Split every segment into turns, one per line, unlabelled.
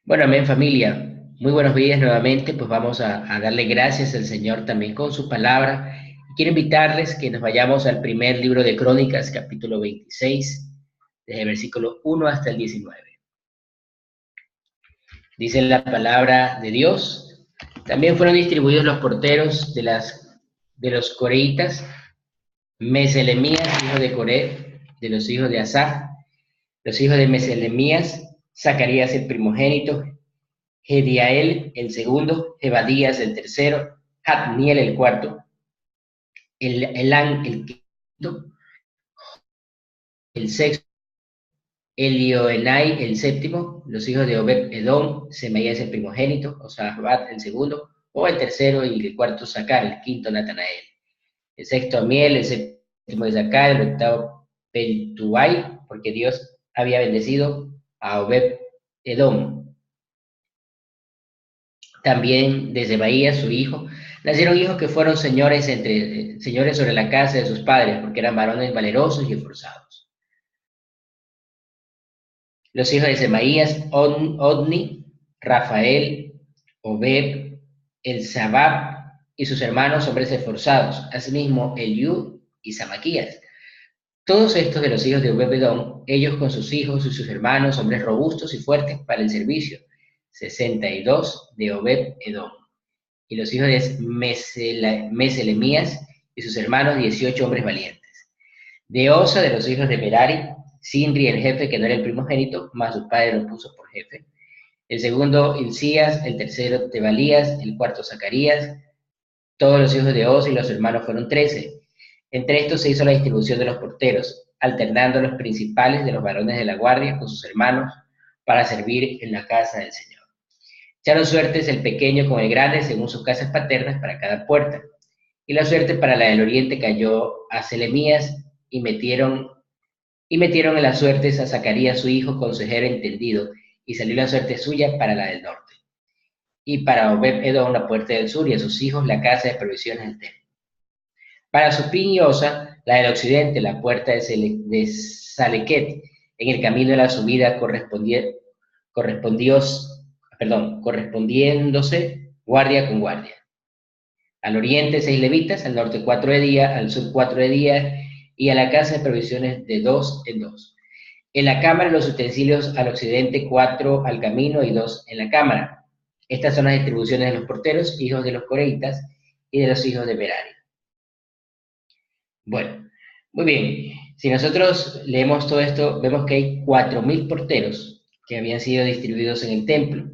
Bueno, amén familia. Muy buenos días nuevamente. Pues vamos a darle gracias al Señor también con su palabra. Y quiero invitarles que nos vayamos al primer libro de Crónicas, capítulo 26, desde el versículo 1 hasta el 19. Dice la palabra de Dios. También fueron distribuidos los porteros de los coreitas, Meselemías, hijo de Coré, de los hijos de Asaf, los hijos de Meselemías, Zacarías el primogénito, Jediael el segundo, Jebadías el tercero, Jatniel el cuarto, Elán el quinto, el sexto, Elioenai el séptimo, los hijos de Obed Edom, Semaías el primogénito, Osabat el segundo, o el tercero y el cuarto Sacar, el quinto Natanael, el sexto Amiel, el séptimo Isaacar, el octavo Peltuai, porque Dios había bendecido a Obed Edom. También desde Bahía, su hijo, nacieron hijos que fueron señores sobre la casa de sus padres, porque eran varones valerosos y esforzados. Los hijos de Semaías, Odni, Rafael, Obed, Elzabab y sus hermanos, hombres esforzados, asimismo Eliú y Samaquías. Todos estos de los hijos de Obed-Edom, ellos con sus hijos y sus hermanos, hombres robustos y fuertes para el servicio, 62 de Obed-Edom. Y los hijos de Meselemías y sus hermanos, 18 hombres valientes. De Osa, de los hijos de Merari, Sinri, el jefe, que no era el primogénito, más su padre lo puso por jefe. El segundo, Hilcías, el tercero, Tebalías, el cuarto, Zacarías. Todos los hijos de Osa y los hermanos fueron 13. Entre estos se hizo la distribución de los porteros, alternando los principales de los varones de la guardia con sus hermanos para servir en la casa del Señor. Echaron suertes el pequeño con el grande según sus casas paternas para cada puerta. Y la suerte para la del oriente cayó a Selemías y metieron en las suertes a Zacarías su hijo, consejero entendido, y salió la suerte suya para la del norte. Y para Obed Edom la puerta del sur y a sus hijos la casa de provisiones del templo. Para Supín y Osa, la del occidente, la puerta de Salequet, en el camino de la subida correspondiéndose guardia con guardia. Al oriente 6 levitas, al norte 4 de día, al sur 4 de día, y a la casa de provisiones de 2 en 2. En la cámara los utensilios al occidente 4 al camino y 2 en la cámara. Estas son las distribuciones de los porteros, hijos de los coreitas y de los hijos de Merari. Bueno, muy bien. Si nosotros leemos todo esto, vemos que hay 4.000 porteros que habían sido distribuidos en el templo.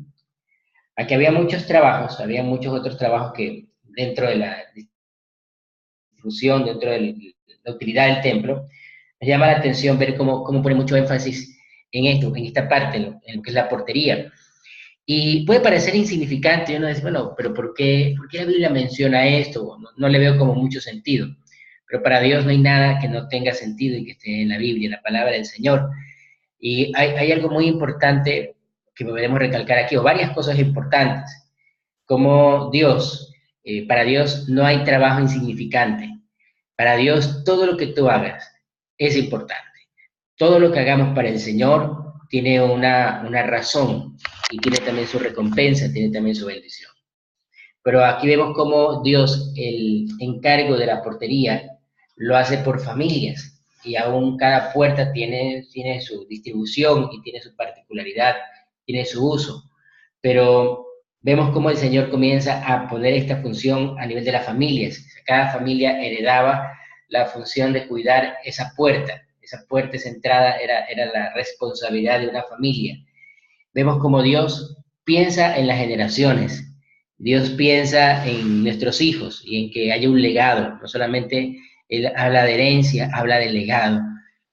Aquí había muchos trabajos, había muchos otros trabajos que dentro de la distribución, dentro de la utilidad del templo, nos llama la atención ver cómo pone mucho énfasis en esto, en esta parte, en lo que es la portería. Y puede parecer insignificante, y uno dice, bueno, pero ¿por qué la Biblia menciona esto? No le veo como mucho sentido. Pero para Dios no hay nada que no tenga sentido y que esté en la Biblia, en la palabra del Señor. Y hay algo muy importante que podemos recalcar aquí, o varias cosas importantes, como Dios, para Dios no hay trabajo insignificante. Para Dios todo lo que tú hagas es importante. Todo lo que hagamos para el Señor tiene una razón y tiene también su recompensa, tiene también su bendición. Pero aquí vemos cómo Dios, el encargo de la portería, lo hace por familias y aún cada puerta tiene su distribución y tiene su particularidad, tiene su uso. Pero vemos cómo el Señor comienza a poner esta función a nivel de las familias. Cada familia heredaba la función de cuidar esa puerta. Esa puerta centrada era la responsabilidad de una familia. Vemos cómo Dios piensa en las generaciones. Dios piensa en nuestros hijos y en que haya un legado. No solamente Él habla de herencia, habla de legado.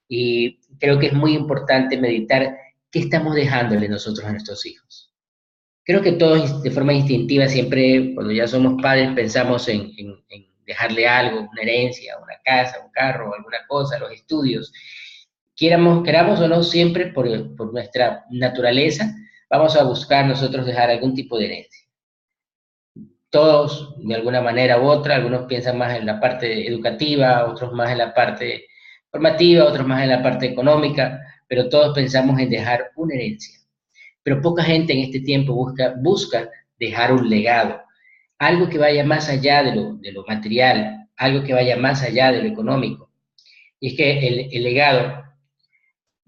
Y creo que es muy importante meditar qué estamos dejándole nosotros a nuestros hijos. Creo que todos de forma instintiva siempre, cuando ya somos padres, pensamos en dejarle algo, una herencia, una casa, un carro, alguna cosa, los estudios. Queramos o no, siempre por nuestra naturaleza, vamos a buscar nosotros dejar algún tipo de herencia. Todos, de alguna manera u otra, algunos piensan más en la parte educativa, otros más en la parte formativa, otros más en la parte económica, pero todos pensamos en dejar una herencia. pero poca gente en este tiempo busca dejar un legado, algo que vaya más allá de lo material, algo que vaya más allá de lo económico. Y es que el legado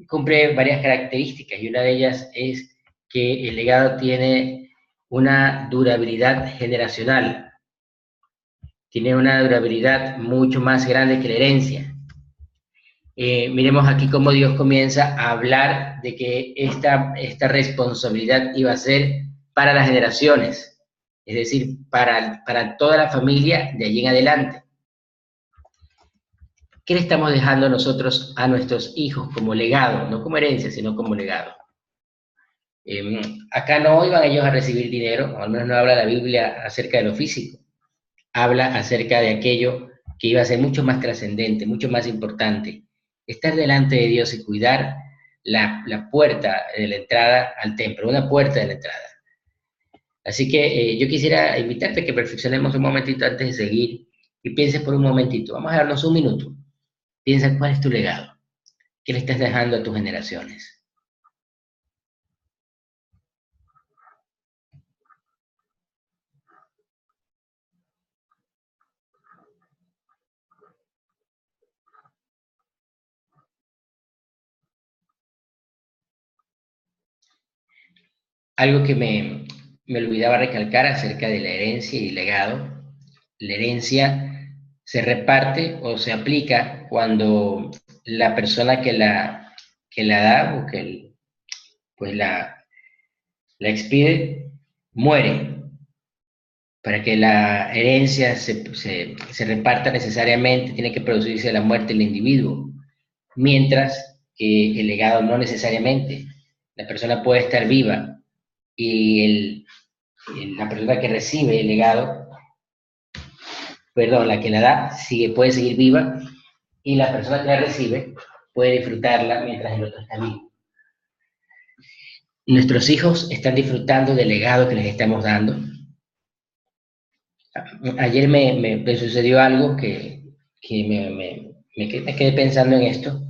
cumple varias características y una de ellas es que el legado tiene una durabilidad generacional, tiene una durabilidad mucho más grande que la herencia. Miremos aquí cómo Dios comienza a hablar de que esta responsabilidad iba a ser para las generaciones, es decir, para toda la familia de allí en adelante. ¿Qué le estamos dejando nosotros a nuestros hijos como legado? No como herencia, sino como legado. Acá no iban ellos a recibir dinero, o al menos no habla la Biblia acerca de lo físico. Habla acerca de aquello que iba a ser mucho más trascendente, mucho más importante. Estar delante de Dios y cuidar la puerta de la entrada al templo, una puerta de la entrada. Así que yo quisiera invitarte a que reflexionemos un momentito antes de seguir y pienses por un momentito. Vamos a darnos un minuto. Piensa cuál es tu legado, qué le estás dejando a tus generaciones. Algo que me olvidaba recalcar acerca de la herencia y legado. La herencia se reparte o se aplica cuando la persona que la da o que pues la expide muere, para que la herencia se reparta necesariamente, tiene que producirse la muerte del individuo, mientras que el legado no necesariamente. La persona puede estar viva y la persona que recibe el legado, perdón, la que la da, puede seguir viva y la persona que la recibe puede disfrutarla mientras el otro está vivo. Nuestros hijos están disfrutando del legado que les estamos dando. Ayer me sucedió algo que me quedé pensando en esto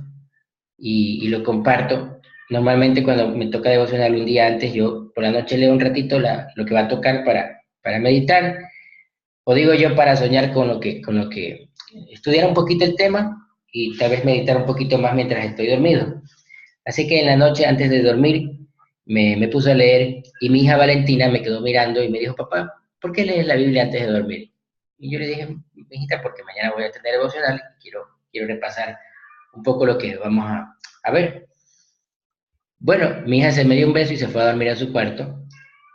y lo comparto. Normalmente cuando me toca devocionar un día antes, yo por la noche leo un ratito lo que va a tocar para meditar, o digo yo para soñar con lo que estudiar un poquito el tema y tal vez meditar un poquito más mientras estoy dormido. Así que en la noche antes de dormir me puse a leer y mi hija Valentina me quedó mirando y me dijo, papá, ¿por qué lees la Biblia antes de dormir? Y yo le dije, hijita, porque mañana voy a tener devocional y quiero repasar un poco lo que vamos a ver. Bueno, mi hija se me dio un beso y se fue a dormir a su cuarto.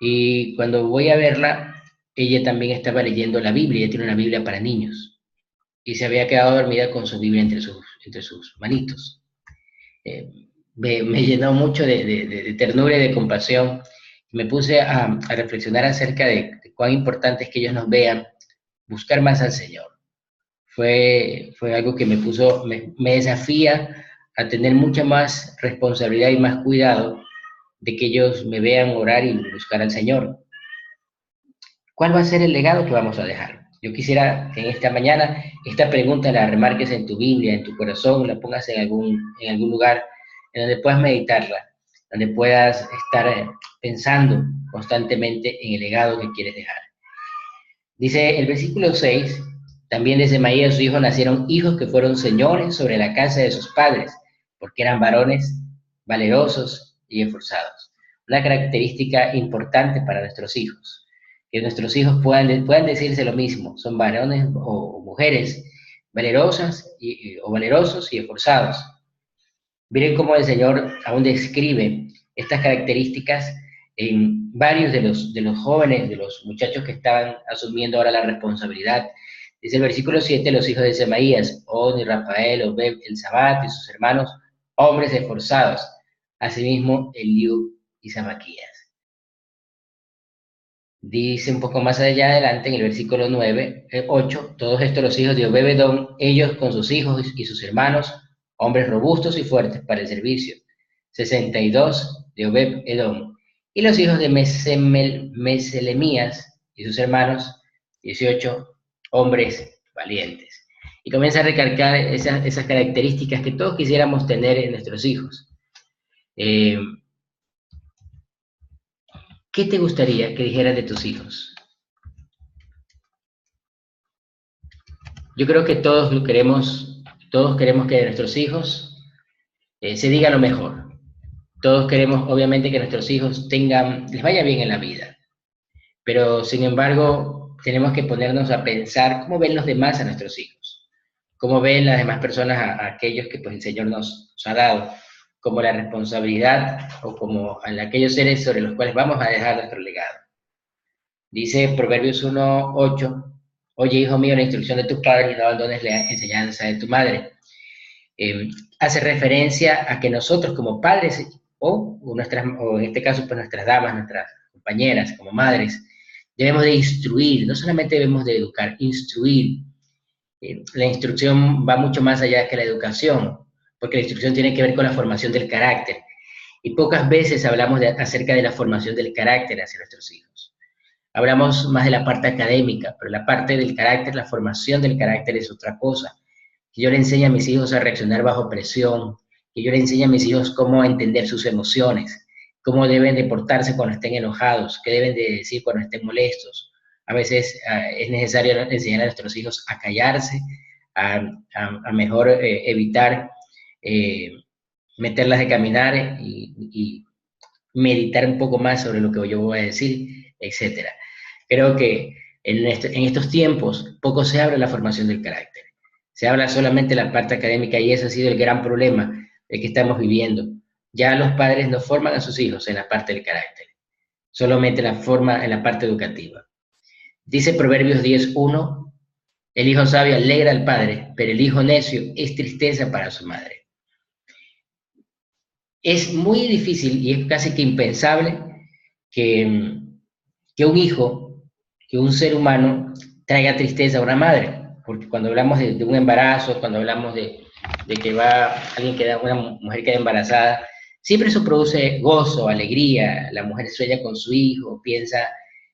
Y cuando voy a verla, ella también estaba leyendo la Biblia, ella tiene una Biblia para niños. Y se había quedado dormida con su Biblia entre sus manitos. Eh, me llenó mucho de ternura y de compasión. Me puse a reflexionar acerca de cuán importante es que ellos nos vean buscar más al Señor. Fue algo que me desafía a tener mucha más responsabilidad y más cuidado de que ellos me vean orar y buscar al Señor. ¿Cuál va a ser el legado que vamos a dejar? Yo quisiera que en esta mañana esta pregunta la remarques en tu Biblia, en tu corazón, la pongas en algún lugar en donde puedas meditarla, donde puedas estar pensando constantemente en el legado que quieres dejar. Dice el versículo 6, también de Semaías su hijo nacieron hijos que fueron señores sobre la casa de sus padres, porque eran varones valerosos y esforzados. Una característica importante para nuestros hijos, que nuestros hijos puedan decirse lo mismo, son varones o mujeres valerosas o valerosos y esforzados. Miren cómo el Señor aún describe estas características en varios de los jóvenes, de los muchachos que estaban asumiendo ahora la responsabilidad. Dice el versículo 7, los hijos de Semaías, Oni, Rafael, Obed, Elzabat y sus hermanos, hombres esforzados, asimismo Eliú y Samaquías. Dice un poco más allá adelante, en el versículo 8, todos estos los hijos de Obed-Edom, ellos con sus hijos y sus hermanos, hombres robustos y fuertes para el servicio. 62 de Obed-Edom. Y los hijos de Meselemías y sus hermanos, 18 hombres valientes. Y comienza a recalcar esas características que todos quisiéramos tener en nuestros hijos. ¿qué te gustaría que dijeras de tus hijos? Yo creo que todos queremos que de nuestros hijos se diga lo mejor. Todos queremos, obviamente, que nuestros hijos les vaya bien en la vida. Pero, sin embargo, tenemos que ponernos a pensar cómo ven los demás a nuestros hijos, cómo ven las demás personas a aquellos que pues, el Señor nos ha dado, como la responsabilidad o como a aquellos seres sobre los cuales vamos a dejar nuestro legado. Dice Proverbios 1:8, oye, hijo mío, la instrucción de tus padres y no abandones la enseñanza de tu madre. Hace referencia a que nosotros como padres o en este caso pues nuestras damas, nuestras compañeras como madres, debemos de instruir, no solamente debemos de educar, instruir. La instrucción va mucho más allá que la educación, porque la instrucción tiene que ver con la formación del carácter. Y pocas veces hablamos acerca de la formación del carácter hacia nuestros hijos. Hablamos más de la parte académica, pero la parte del carácter, la formación del carácter es otra cosa. Que yo le enseñe a mis hijos a reaccionar bajo presión, que yo le enseñe a mis hijos cómo entender sus emociones, cómo deben de portarse cuando estén enojados, qué deben de decir cuando estén molestos. A veces es necesario enseñar a nuestros hijos a callarse, a mejor evitar meterlas de caminar y meditar un poco más sobre lo que yo voy a decir, etcétera. Creo que en estos tiempos poco se habla de la formación del carácter. Se habla solamente de la parte académica y ese ha sido el gran problema que estamos viviendo. Ya los padres no forman a sus hijos en la parte del carácter, solamente la forma en la parte educativa. Dice Proverbios 10:1, el hijo sabio alegra al padre, pero el hijo necio es tristeza para su madre. Es muy difícil y es casi que impensable que, que un hijo, que un ser humano traiga tristeza a una madre, porque cuando hablamos de un embarazo, cuando hablamos de que una mujer queda embarazada, siempre eso produce gozo, alegría, la mujer sueña con su hijo, piensa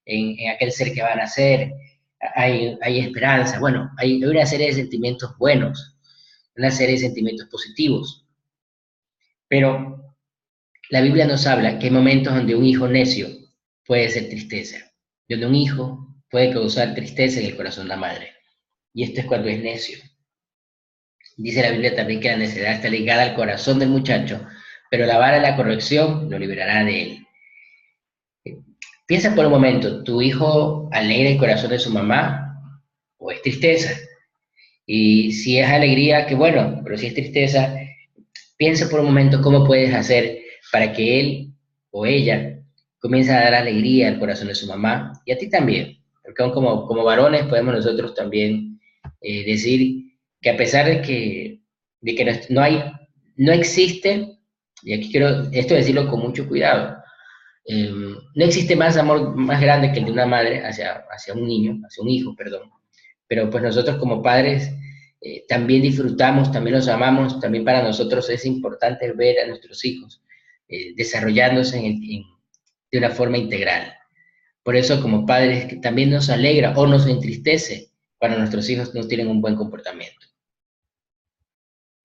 en aquel ser que va a nacer, hay esperanza, bueno, hay una serie de sentimientos buenos, una serie de sentimientos positivos, pero la Biblia nos habla que hay momentos donde un hijo necio puede ser tristeza, donde un hijo puede causar tristeza en el corazón de la madre. Y esto es cuando es necio. Dice la Biblia también que la necedad está ligada al corazón del muchacho, pero la vara de la corrección lo liberará de él. Piensa por un momento, ¿tu hijo alegra el corazón de su mamá o es tristeza? Y si es alegría, qué bueno, pero si es tristeza, piensa por un momento cómo puedes hacer para que él o ella comience a dar alegría al corazón de su mamá y a ti también, porque aún como varones podemos nosotros también decir que a pesar de que no existe, y aquí quiero esto decirlo con mucho cuidado, no existe más amor más grande que el de una madre hacia un niño, hacia un hijo, perdón, pero pues nosotros como padres también disfrutamos, también los amamos, también para nosotros es importante ver a nuestros hijos desarrollándose de una forma integral. Por eso como padres también nos alegra o nos entristece cuando nuestros hijos no tienen un buen comportamiento.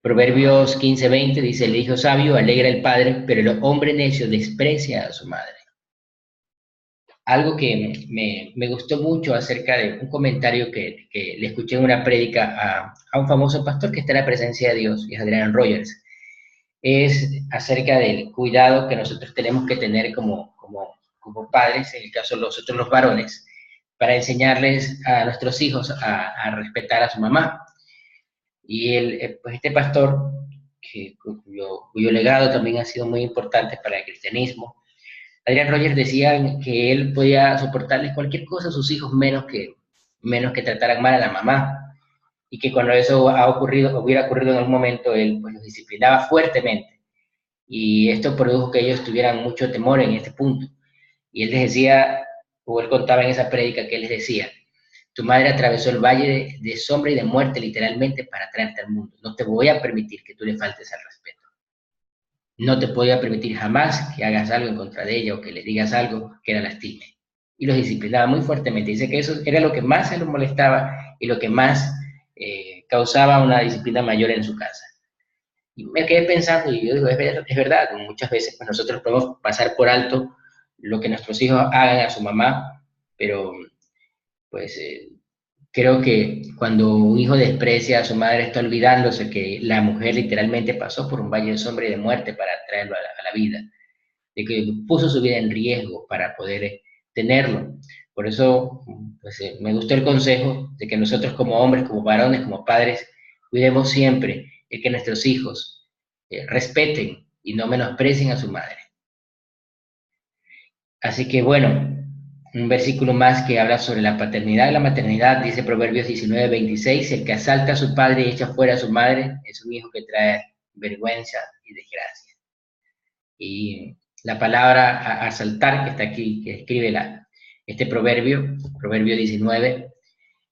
Proverbios 15:20 dice, el hijo sabio alegra al padre, pero el hombre necio desprecia a su madre. Algo que me gustó mucho acerca de un comentario que le escuché en una prédica a un famoso pastor que está en la presencia de Dios, y es Adrian Rogers, es acerca del cuidado que nosotros tenemos que tener como padres, en el caso de nosotros los varones, para enseñarles a nuestros hijos a respetar a su mamá. Y pues este pastor, cuyo legado también ha sido muy importante para el cristianismo, Adrian Rogers decía que él podía soportarles cualquier cosa a sus hijos menos que trataran mal a la mamá, y que cuando eso hubiera ocurrido en algún momento, él pues los disciplinaba fuertemente. Y esto produjo que ellos tuvieran mucho temor en este punto. Y él les decía, o él contaba en esa prédica que él les decía, tu madre atravesó el valle de sombra y de muerte literalmente para traerte al mundo. No te voy a permitir que tú le faltes al respeto. No te voy a permitir jamás que hagas algo en contra de ella o que le digas algo que la lastime. Y los disciplinaba muy fuertemente. Dice que eso era lo que más se los molestaba y lo que más causaba una disciplina mayor en su casa. Y me quedé pensando y yo digo, es verdad, muchas veces pues nosotros podemos pasar por alto lo que nuestros hijos hagan a su mamá, pero pues creo que cuando un hijo desprecia a su madre está olvidándose que la mujer literalmente pasó por un valle de sombra y de muerte para traerlo a la vida, de que puso su vida en riesgo para poder tenerlo. Por eso pues, me gustó el consejo de que nosotros como hombres, como varones, como padres, cuidemos siempre de que nuestros hijos respeten y no menosprecien a su madre. Así que bueno, un versículo más que habla sobre la paternidad y la maternidad, dice Proverbios 19:26, el que asalta a su padre y echa fuera a su madre es un hijo que trae vergüenza y desgracia. Y la palabra asaltar que está aquí, que escribe este proverbio, Proverbio 19,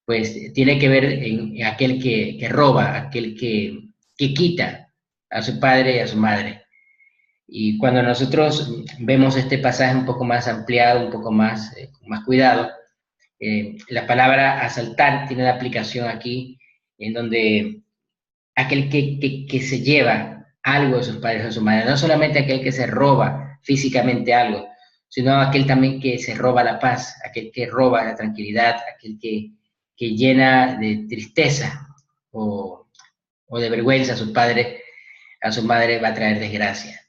pues tiene que ver en aquel que roba, aquel que quita a su padre y a su madre. Y cuando nosotros vemos este pasaje un poco más ampliado, un poco más, con más cuidado, la palabra asaltar tiene una aplicación aquí en donde aquel que se lleva algo de sus padres o de su madre, no solamente aquel que se roba físicamente algo, sino aquel también que se roba la paz, aquel que roba la tranquilidad, aquel que llena de tristeza o de vergüenza a su padre, a su madre va a traer desgracia.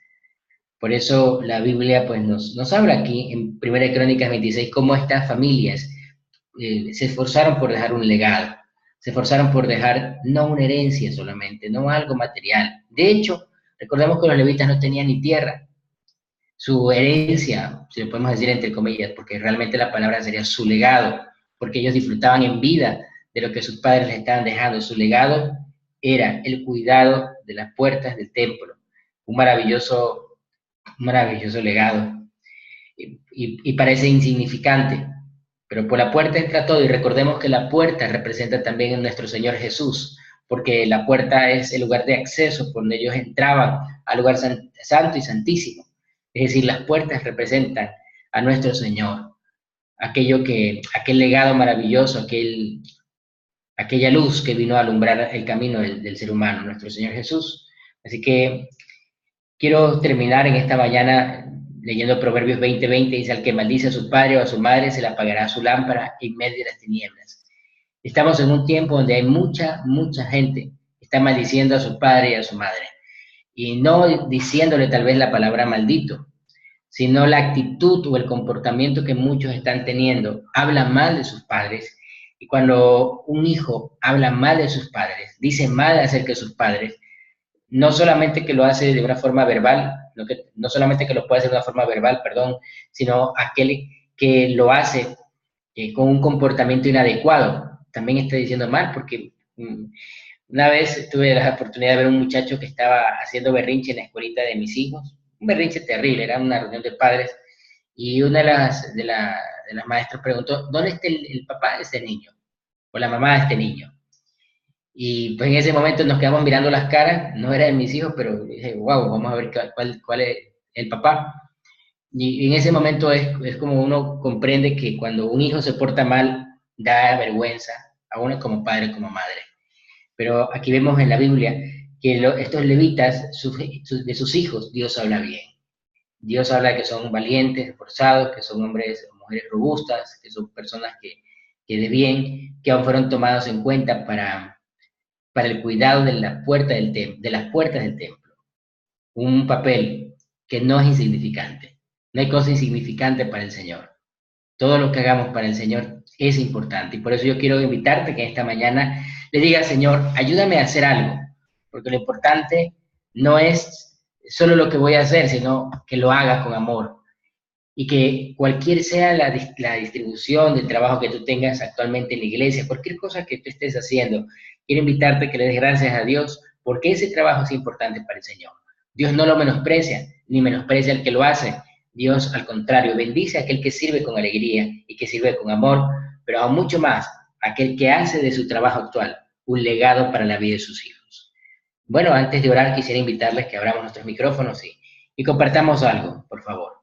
Por eso la Biblia pues, nos habla aquí en 1 Crónicas 26 cómo estas familias se esforzaron por dejar un legado, se esforzaron por dejar no una herencia solamente, no algo material. De hecho, recordemos que los levitas no tenían ni tierra. Su herencia, si lo podemos decir entre comillas, porque realmente la palabra sería su legado, porque ellos disfrutaban en vida de lo que sus padres les estaban dejando. Su legado era el cuidado de las puertas del templo, un maravilloso legado. Y parece insignificante, pero por la puerta entra todo, y recordemos que la puerta representa también a nuestro Señor Jesús, porque la puerta es el lugar de acceso por donde ellos entraban al lugar santo y santísimo. Es decir, las puertas representan a nuestro Señor, aquel legado maravilloso, aquella luz que vino a alumbrar el camino del ser humano, nuestro Señor Jesús. Así que quiero terminar en esta mañana leyendo Proverbios 20:20, dice, al que maldice a su padre o a su madre, se le apagará su lámpara en medio de las tinieblas. Estamos en un tiempo donde hay mucha gente que está maldiciendo a su padre y a su madre. Y no diciéndole tal vez la palabra maldito, sino la actitud o el comportamiento que muchos están teniendo. Hablan mal de sus padres. Y cuando un hijo habla mal de sus padres, dice mal acerca de sus padres, no solamente que lo hace de una forma verbal, no solamente que lo puede hacer de una forma verbal, perdón, sino aquel que lo hace con un comportamiento inadecuado, también está diciendo mal, porque una vez tuve la oportunidad de ver un muchacho que estaba haciendo berrinche en la escuelita de mis hijos, un berrinche terrible, era una reunión de padres, y una de las maestras preguntó, ¿dónde está el papá de este niño? O la mamá de este niño. Y pues en ese momento nos quedamos mirando las caras, no era de mis hijos, pero dije, wow, vamos a ver cuál es el papá. Y en ese momento es como uno comprende que cuando un hijo se porta mal, da vergüenza a uno como padre, como madre. Pero aquí vemos en la Biblia que estos levitas, de sus hijos, Dios habla bien. Dios habla que son valientes, esforzados, que son hombres o mujeres robustas, que son personas que de bien, que aún fueron tomados en cuenta para el cuidado de las puertas del templo. Un papel que no es insignificante. No hay cosa insignificante para el Señor. Todo lo que hagamos para el Señor es importante. Y por eso yo quiero invitarte que esta mañana le digas, Señor, ayúdame a hacer algo. Porque lo importante no es solo lo que voy a hacer, sino que lo haga con amor. Y que cualquier sea la distribución del trabajo que tú tengas actualmente en la iglesia, cualquier cosa que tú estés haciendo, quiero invitarte a que le des gracias a Dios, porque ese trabajo es importante para el Señor. Dios no lo menosprecia, ni menosprecia al que lo hace. Dios, al contrario, bendice a aquel que sirve con alegría y que sirve con amor, pero aún mucho más, aquel que hace de su trabajo actual un legado para la vida de sus hijos. Bueno, antes de orar, quisiera invitarles que abramos nuestros micrófonos y compartamos algo, por favor.